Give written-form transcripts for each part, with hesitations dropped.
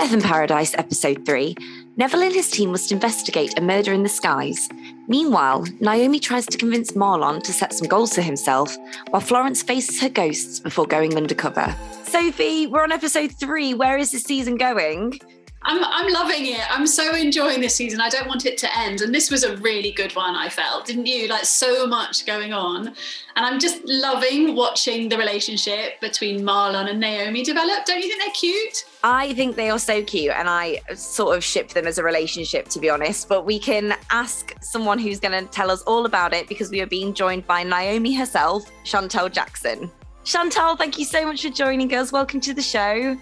Death in Paradise, Episode 3, Neville and his team must investigate a murder in the skies. Meanwhile, Naomi tries to convince Marlon to set some goals for himself, while Florence faces her ghosts before going undercover. Sophie, we're on Episode 3. Where is this season going? I'm loving it. I'm so enjoying this season. I don't want it to end. And this was a really good one, I felt. Didn't you? Like, so much going on. And I'm just loving watching the relationship between Marlon and Naomi develop. Don't you think they're cute? I think they are so cute, and I sort of ship them as a relationship, to be honest. But we can ask someone who's going to tell us all about it, because we are being joined by Naomi herself, Shantol Jackson. Shantol, thank you so much for joining us. Welcome to the show.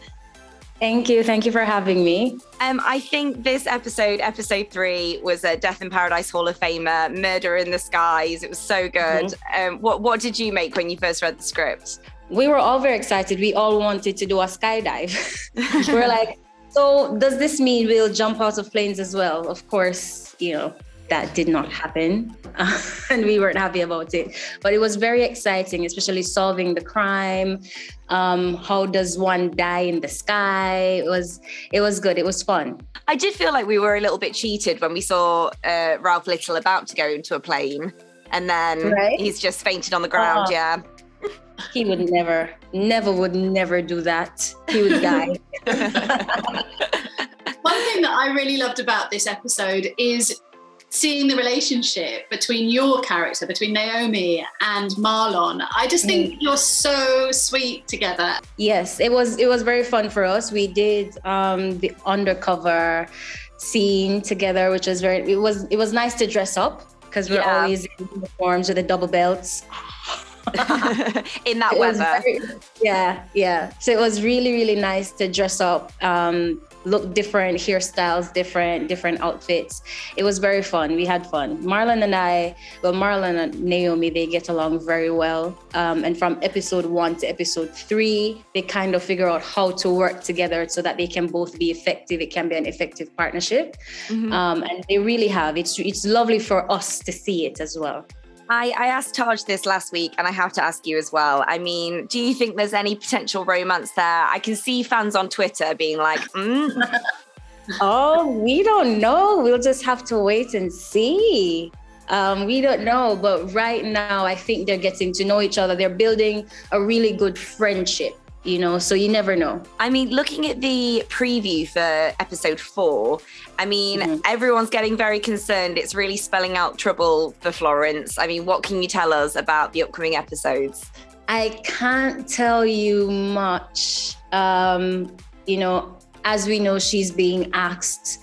Thank you. Thank you for having me. I think this episode 3, was a Death in Paradise Hall of Famer, Murder in the Skies. It was so good. Mm-hmm. What did you make when you first read the script? We were all very excited. We all wanted to do a skydive. We're like, so does this mean we'll jump out of planes as well? Of course, that did not happen. And we weren't happy about it. But it was very exciting, especially solving the crime. How does one die in the sky? It was good. It was fun. I did feel like we were a little bit cheated when we saw Ralph Little about to go into a plane. And then He's just fainted on the ground. Yeah. He would never do that. He would die. One thing that I really loved about this episode is seeing the relationship between your character, between Naomi and Marlon. I just think you're so sweet together. Yes, it was very fun for us. We did the undercover scene together, which was it was nice to dress up, because we're always in uniforms with the double belts. In that weather. So it was really, really nice to dress up, look different, hairstyles different outfits. It was very fun. We had fun. Marlon and Naomi, they get along very well. And from episode 1 to episode 3, they kind of figure out how to work together so that they can both be effective. It can be an effective partnership. Mm-hmm. And they really have. It's lovely for us to see it as well. I asked Taj this last week, and I have to ask you as well. I mean, do you think there's any potential romance there? I can see fans on Twitter being like, Oh, we don't know. We'll just have to wait and see. We don't know. But right now, I think they're getting to know each other. They're building a really good friendship. So you never know. I mean, looking at the preview for episode 4, I mean, Everyone's getting very concerned. It's really spelling out trouble for Florence. I mean, what can you tell us about the upcoming episodes? I can't tell you much. As we know, she's being asked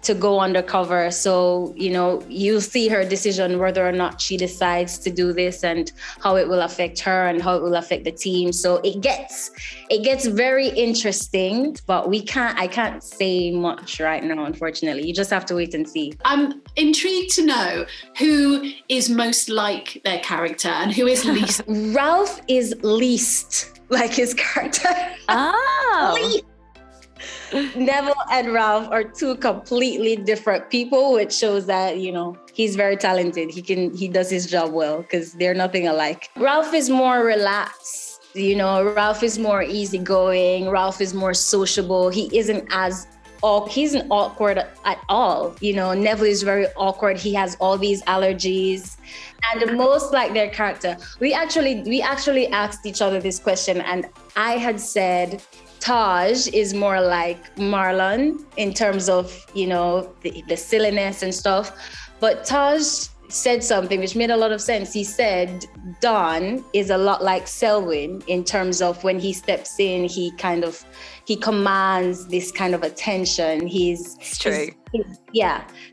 to go undercover. So, you'll see her decision whether or not she decides to do this, and how it will affect her and how it will affect the team. So it gets very interesting, but I can't say much right now, unfortunately. You just have to wait and see. I'm intrigued to know who is most like their character and who is least. Ralph is least like his character. Oh. Neville and Ralph are two completely different people, which shows that, he's very talented. He does his job well, because they're nothing alike. Ralph is more relaxed. Ralph is more easygoing. Ralph is more sociable. He isn't awkward at all. Neville is very awkward. He has all these allergies. And most like their character. We actually asked each other this question, and I had said Taj is more like Marlon in terms of, the silliness and stuff. But Taj said something which made a lot of sense. He said Don is a lot like Selwyn in terms of when he steps in, he commands this kind of attention. It's true.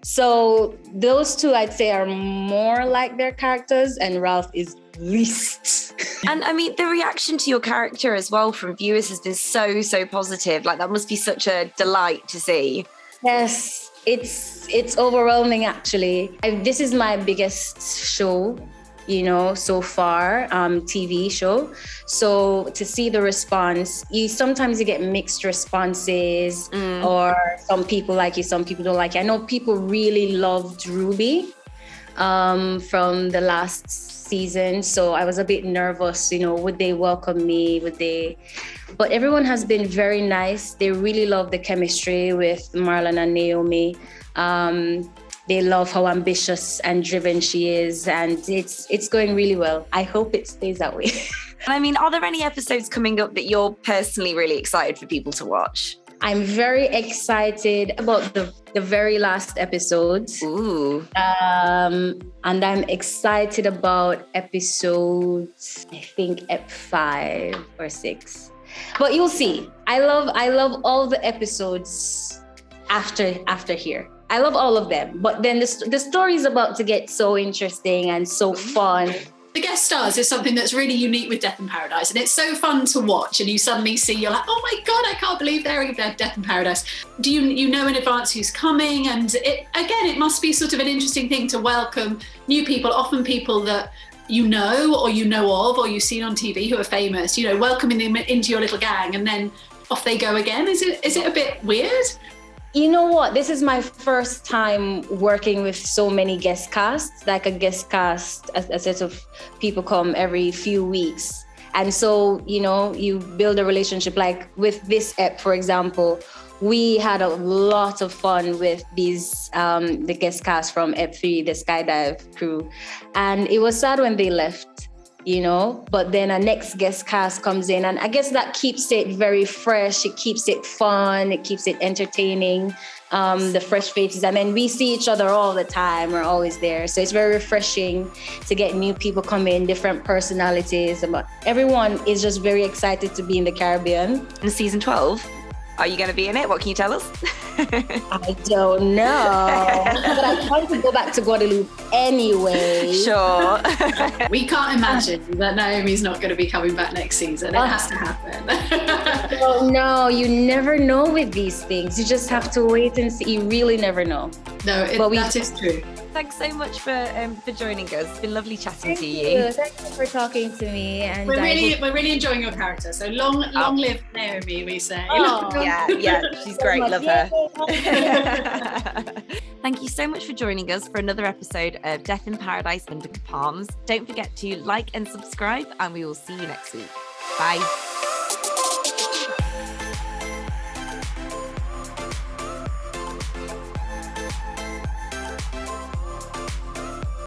So those two, I'd say, are more like their characters, and Ralph is least. And I mean, the reaction to your character as well from viewers has been so, so positive. Like, that must be such a delight to see. Yes, it's overwhelming, actually. This is my biggest show, so far, TV show. So to see the response, sometimes you get mixed responses, or some people like you, some people don't like you. I know people really loved Ruby from the last season, so I was a bit nervous, would they welcome me? But everyone has been very nice. They really love the chemistry with Marlon and Naomi. They love how ambitious and driven she is, and it's going really well. I hope it stays that way. I mean, are there any episodes coming up that you're personally really excited for people to watch? I'm very excited about the very last episodes. Ooh. And I'm excited about episodes, I think, ep 5 or 6. But you'll see. I love all the episodes after here. I love all of them. But then the story is about to get so interesting and so fun. The guest stars is something that's really unique with Death in Paradise, and it's so fun to watch. And you suddenly see, you're like, oh my God, I can't believe they're in Death in Paradise. Do you know in advance who's coming? And it must be sort of an interesting thing to welcome new people, often people that you know or you know of or you've seen on TV who are famous, welcoming them into your little gang, and then off they go again. Is it a bit weird? You know what? This is my first time working with so many guest casts, like a guest cast, a set of people come every few weeks. And so, you build a relationship. Like with this ep, for example, we had a lot of fun with these, the guest cast from ep 3, the skydive crew. And it was sad when they left. But then a next guest cast comes in, and I guess that keeps it very fresh. It keeps it fun. It keeps it entertaining. The fresh faces. I mean, we see each other all the time. We're always there. So it's very refreshing to get new people come in, different personalities. But everyone is just very excited to be in the Caribbean. In season 12, are you going to be in it? What can you tell us? I don't know. But I want to go back to Guadeloupe anyway. Sure. We can't imagine that Naomi's not going to be coming back next season. It has to happen. Oh, no, you never know with these things. You just have to wait and see. You really never know. No, that is true. Thanks so much for joining us. It's been lovely chatting to you. Thank you for talking to me. And we're really enjoying your character. So long live Naomi, we say. Oh. Yeah, she's great. Love her. Thank you so much for joining us for another episode of Death in Paradise Under Palms. Don't forget to like and subscribe, and we will see you next week. Bye.